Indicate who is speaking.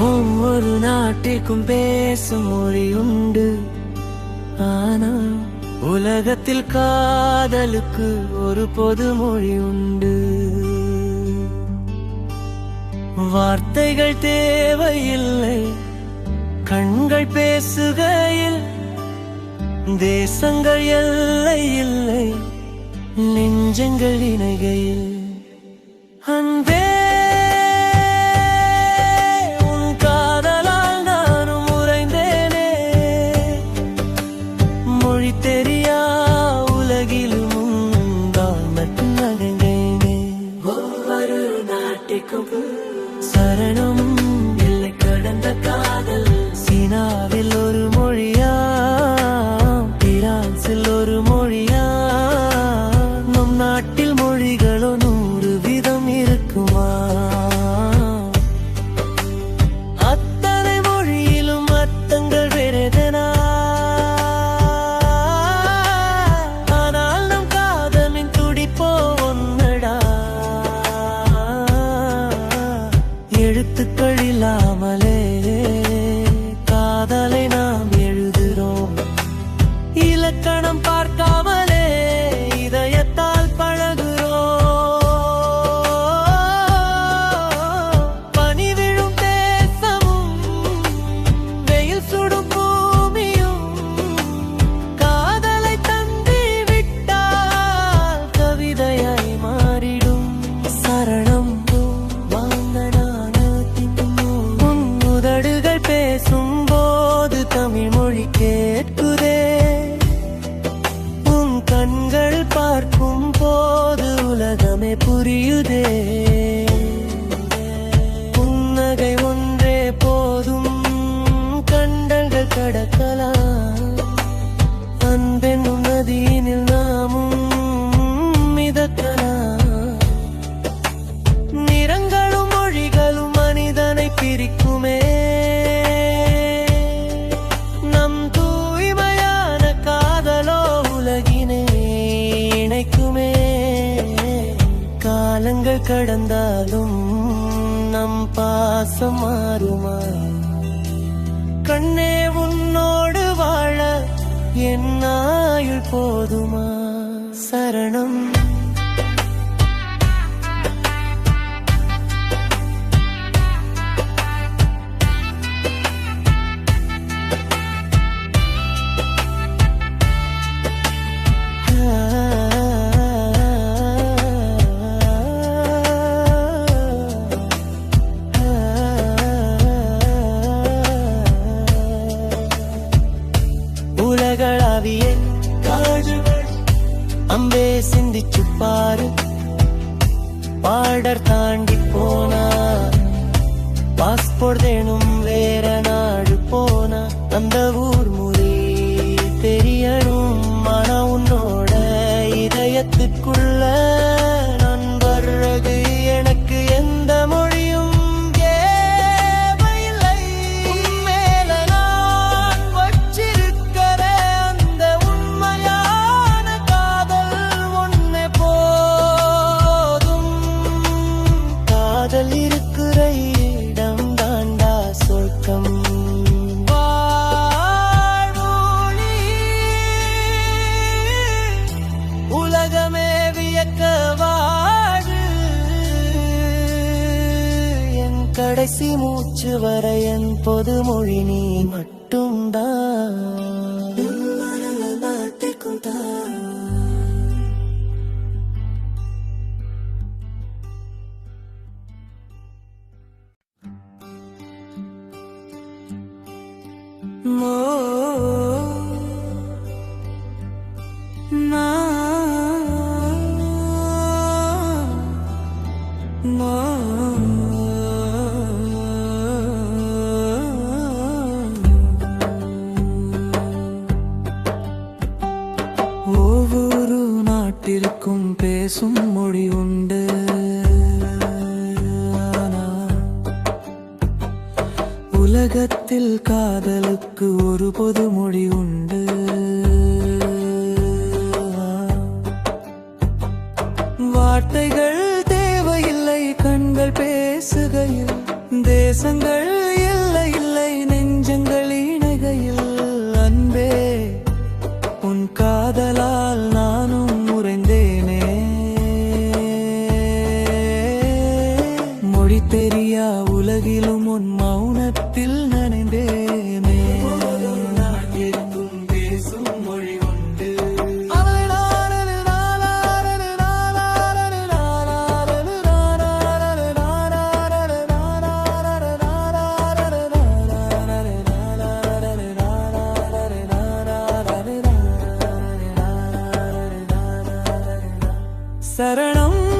Speaker 1: ஒவ்வொரு நாட்டிற்கும் பேசும் மொழி உண்டு. ஆனால் உலகத்தில் காதலுக்கு ஒரு பொது மொழி உண்டு. வார்த்தைகள் தேவையில்லை, கண்கள் பேசுகையில். தேசங்கள் எல்லை இல்லை, நெஞ்சங்கள் இணைகையில். அன்பே சரணம் எல்லை கடந்த காதல். சீனாவில் ஒரு மொழியா, பிரான்சில் ஒரு மொழியா, நம் நாட்டில் மொழிகளோ 100 விதம் இருக்குமா? அத்தனை மொழியிலும் அர்த்தங்கள் வேறெதனா? ஆனால் நம் காதலின் துடிப்போ ஒன்னடா. எழுத்துக்கள் இல்லாமலே காதலை நாம் எழுதுகிறோம். இலக்கணம் பார்க்காமலே இதயத்தால் பழகுகிறோம். பனி விழும் தேசமும் வெயில் சுடும் பூமியும் காதலை தந்தி விட்டால் கவிதையாய் மாறிடும். சரணம் பேசும்போது தமிழ் மொழி கேட்குதே. உன் கண்கள் பார்க்கும் போது உலகமே புரியுதே. புன்னகை ஒன்றே போதும், கண்டங்கள் கடக்கலாம். அன்பென்னும் நதியினில் நாமும் மிதக்கலாம். நிறங்களும் மொழிகளும் மனிதனை பிரிக்குமே. காலங்கள் கடந்தாலும் நம் பாசம் மாறுமா? கண்ணே உன்னோடு வாழ என் ஆயுள் போதுமா? சரணம் உலகளாவிய காதல் அம்பே சிந்திச்சு பாரு. பார்டர் தாண்டி போனா, பாஸ்போர்ட் தேனும் வேற நாடு போனா, அந்த ஊர் மொழி தெரியணும். ஆனா உன்னோட இதயத்துக்குள்ள நான் வர்றது எனக்கு எந்த மொழியும் இருக்கிற இடம் தாண்டா சொர்க்கம். உலகமே வியக்க வாழு. என் கடைசி மூச்சு வரை என் பொது மொழி நீ மட்டும்தான். ஒவ்வொரு நாட்டிற்கும் பேசும் மொழி உண்டு. உலகத்தில் காதலுக்கு ஒரு பொது மொழி உண்டு. வார்த்தைகள் தேவையில்லை, கண்கள் பேசுகையில். தேசங்கள் சரணம்